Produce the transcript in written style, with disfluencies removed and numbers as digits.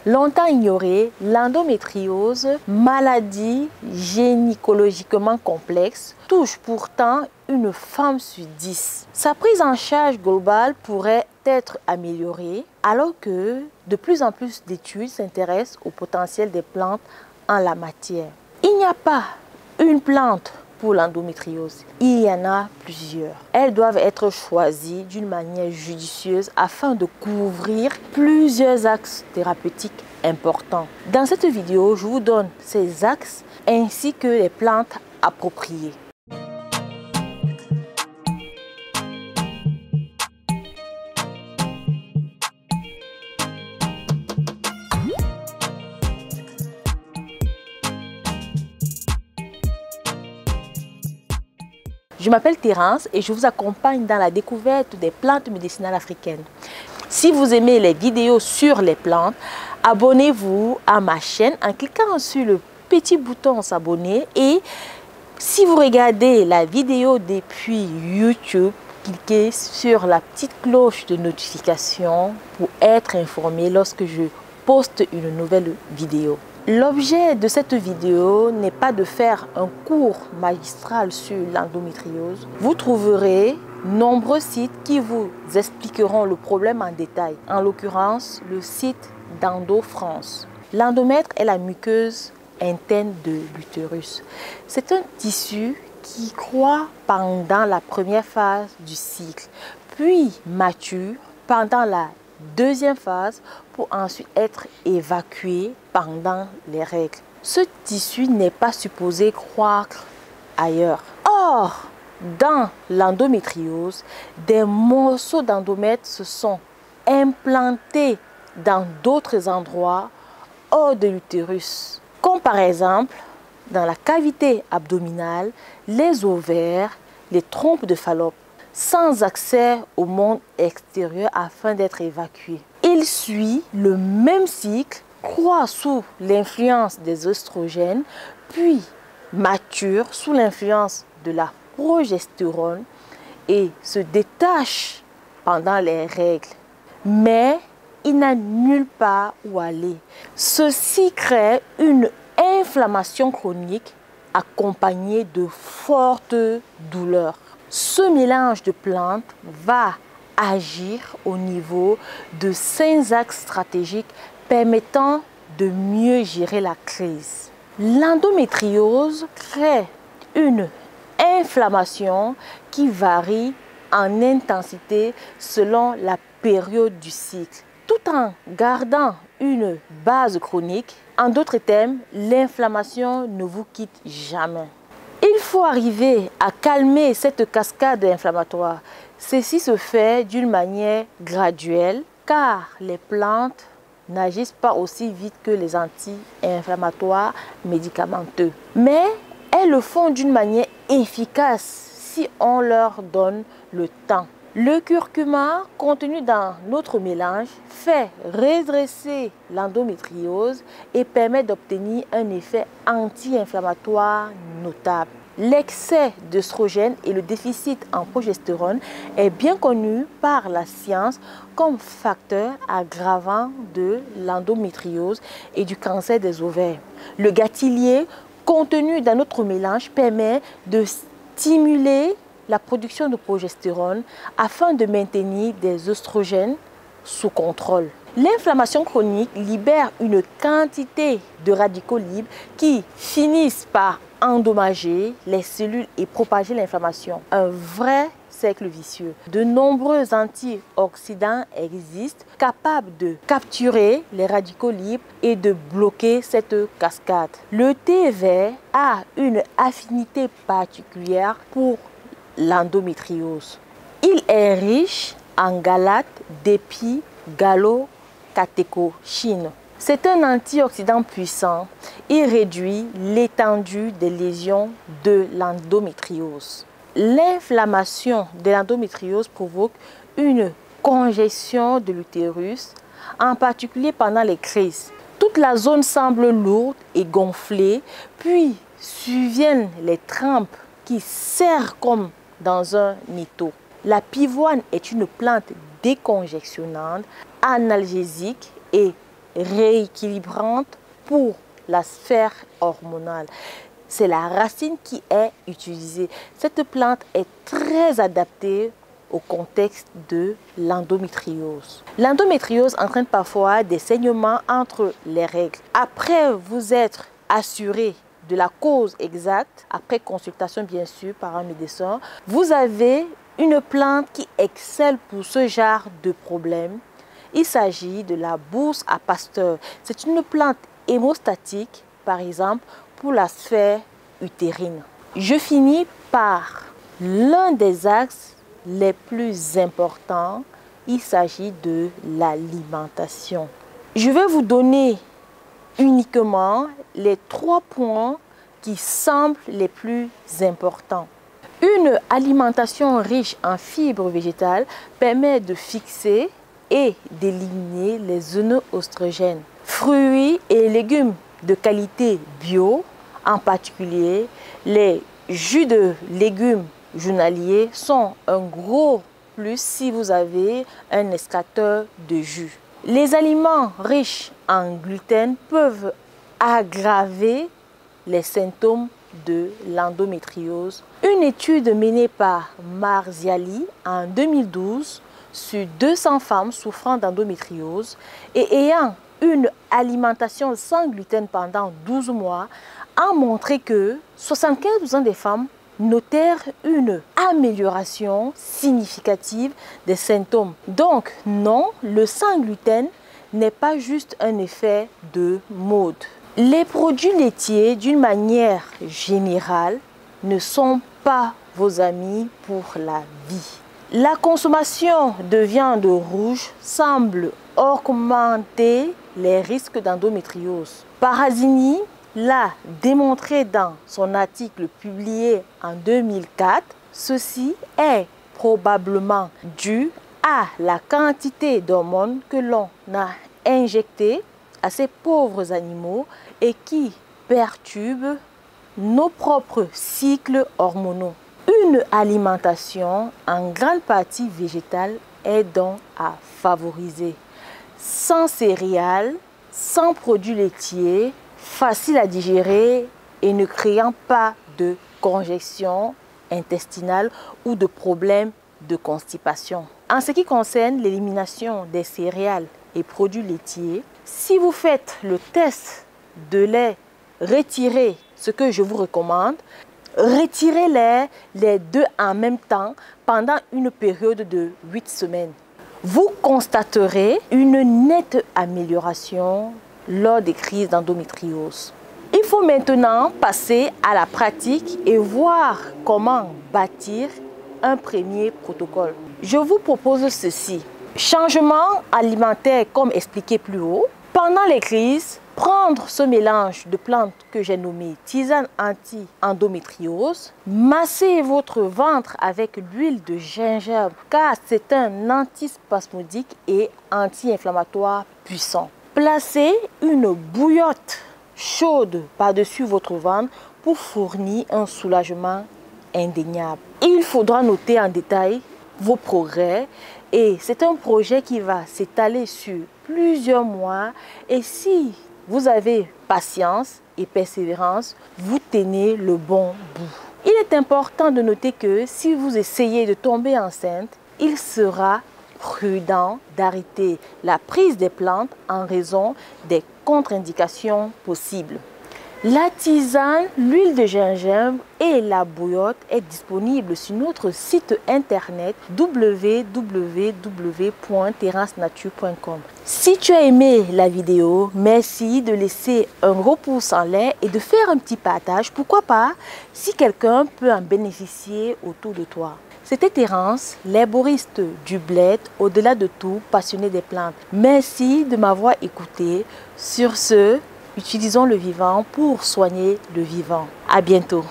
Longtemps ignorée, l'endométriose, maladie gynécologiquement complexe, touche pourtant une femme sur 10. Sa prise en charge globale pourrait être améliorée alors que de plus en plus d'études s'intéressent au potentiel des plantes en la matière. Il n'y a pas une plante pour l'endométriose, il y en a plusieurs. Elles doivent être choisies d'une manière judicieuse afin de couvrir plusieurs axes thérapeutiques importants. Dans cette vidéo, je vous donne ces axes ainsi que les plantes appropriées. Je m'appelle Thérence et je vous accompagne dans la découverte des plantes médicinales africaines. Si vous aimez les vidéos sur les plantes, abonnez-vous à ma chaîne en cliquant sur le petit bouton s'abonner. Et si vous regardez la vidéo depuis YouTube, cliquez sur la petite cloche de notification pour être informé lorsque je poste une nouvelle vidéo. L'objet de cette vidéo n'est pas de faire un cours magistral sur l'endométriose. Vous trouverez nombreux sites qui vous expliqueront le problème en détail. En l'occurrence, le site d'Endo France. L'endomètre est la muqueuse interne de l'utérus. C'est un tissu qui croît pendant la première phase du cycle, puis mature pendant la deuxième phase pour ensuite être évacué pendant les règles. Ce tissu n'est pas supposé croître ailleurs. Or, dans l'endométriose, des morceaux d'endomètre se sont implantés dans d'autres endroits hors de l'utérus, comme par exemple dans la cavité abdominale, les ovaires, les trompes de Fallope, sans accès au monde extérieur afin d'être évacué. Il suit le même cycle, croît sous l'influence des oestrogènes, puis mature sous l'influence de la progestérone et se détache pendant les règles. Mais il n'a nulle part où aller. Ceci crée une inflammation chronique accompagnée de fortes douleurs. Ce mélange de plantes va agir au niveau de 5 axes stratégiques permettant de mieux gérer la crise. L'endométriose crée une inflammation qui varie en intensité selon la période du cycle, tout en gardant une base chronique. En d'autres termes, l'inflammation ne vous quitte jamais. Il faut arriver à calmer cette cascade inflammatoire. Ceci se fait d'une manière graduelle car les plantes n'agissent pas aussi vite que les anti-inflammatoires médicamenteux. Mais elles le font d'une manière efficace si on leur donne le temps. Le curcuma contenu dans notre mélange fait redresser l'endométriose et permet d'obtenir un effet anti-inflammatoire notable. L'excès d'œstrogène et le déficit en progestérone est bien connu par la science comme facteur aggravant de l'endométriose et du cancer des ovaires. Le gâtillier contenu dans notre mélange permet de stimuler la production de progestérone afin de maintenir des oestrogènes sous contrôle. L'inflammation chronique libère une quantité de radicaux libres qui finissent par endommager les cellules et propager l'inflammation. Un vrai cercle vicieux. De nombreux antioxydants existent capables de capturer les radicaux libres et de bloquer cette cascade. Le thé vert a une affinité particulière pour l'endométriose. Il est riche en galates d'épi-gallo-catéchochine. C'est un antioxydant puissant. Il réduit l'étendue des lésions de l'endométriose. L'inflammation de l'endométriose provoque une congestion de l'utérus, en particulier pendant les crises. Toute la zone semble lourde et gonflée, puis surviennent les trompes qui serrent comme dans un étau. La pivoine est une plante décongestionnante, analgésique et rééquilibrante pour la sphère hormonale. C'est la racine qui est utilisée. Cette plante est très adaptée au contexte de l'endométriose. L'endométriose entraîne parfois des saignements entre les règles. Après vous être assuré de la cause exacte, après consultation bien sûr par un médecin, vous avez une plante qui excelle pour ce genre de problème. Il s'agit de la bourse à Pasteur. C'est une plante hémostatique, par exemple, pour la sphère utérine. Je finis par l'un des axes les plus importants. Il s'agit de l'alimentation. Je vais vous donner uniquement les 3 points qui semblent les plus importants. Une alimentation riche en fibres végétales permet de fixer et d'éliminer les zones oestrogènes. Fruits et légumes de qualité bio, en particulier les jus de légumes journaliers, sont un gros plus si vous avez un extracteur de jus. Les aliments riches en gluten peuvent aggraver les symptômes de l'endométriose. Une étude menée par Marziali en 2012 sur 200 femmes souffrant d'endométriose et ayant une alimentation sans gluten pendant 12 mois a montré que 75% des femmes notèrent une amélioration significative des symptômes. Donc non, le sans gluten n'est pas juste un effet de mode. Les produits laitiers, d'une manière générale, ne sont pas vos amis pour la vie. La consommation de viande rouge semble augmenter les risques d'endométriose. Parazini l'a démontré dans son article publié en 2004. Ceci est probablement dû à la quantité d'hormones que l'on a injectées à ces pauvres animaux et qui perturbent nos propres cycles hormonaux. Une alimentation en grande partie végétale est donc à favoriser. Sans céréales, sans produits laitiers, facile à digérer et ne créant pas de congestion intestinale ou de problèmes de constipation. En ce qui concerne l'élimination des céréales et produits laitiers, si vous faites le test de les retirer, ce que je vous recommande, retirez-les les deux en même temps pendant une période de 8 semaines. Vous constaterez une nette amélioration lors des crises d'endométriose. Il faut maintenant passer à la pratique et voir comment bâtir un premier protocole. Je vous propose ceci. Changement alimentaire comme expliqué plus haut. Pendant les crises, prendre ce mélange de plantes que j'ai nommé tisane anti-endométriose, masser votre ventre avec l'huile de gingembre car c'est un antispasmodique et anti-inflammatoire puissant. Placez une bouillotte chaude par-dessus votre ventre pour fournir un soulagement indéniable. Il faudra noter en détail vos progrès et c'est un projet qui va s'étaler sur plusieurs mois et si vous avez patience et persévérance, vous tenez le bon bout. Il est important de noter que si vous essayez de tomber enceinte, il sera prudent d'arrêter la prise des plantes en raison des contre-indications possibles. La tisane, l'huile de gingembre et la bouillotte est disponible sur notre site internet www.terrassenature.com. Si tu as aimé la vidéo, merci de laisser un gros pouce en l'air et de faire un petit partage. Pourquoi pas si quelqu'un peut en bénéficier autour de toi. C'était Terrance, l'herboriste du bled, au-delà de tout, passionné des plantes. Merci de m'avoir écouté. Sur ce, utilisons le vivant pour soigner le vivant. À bientôt.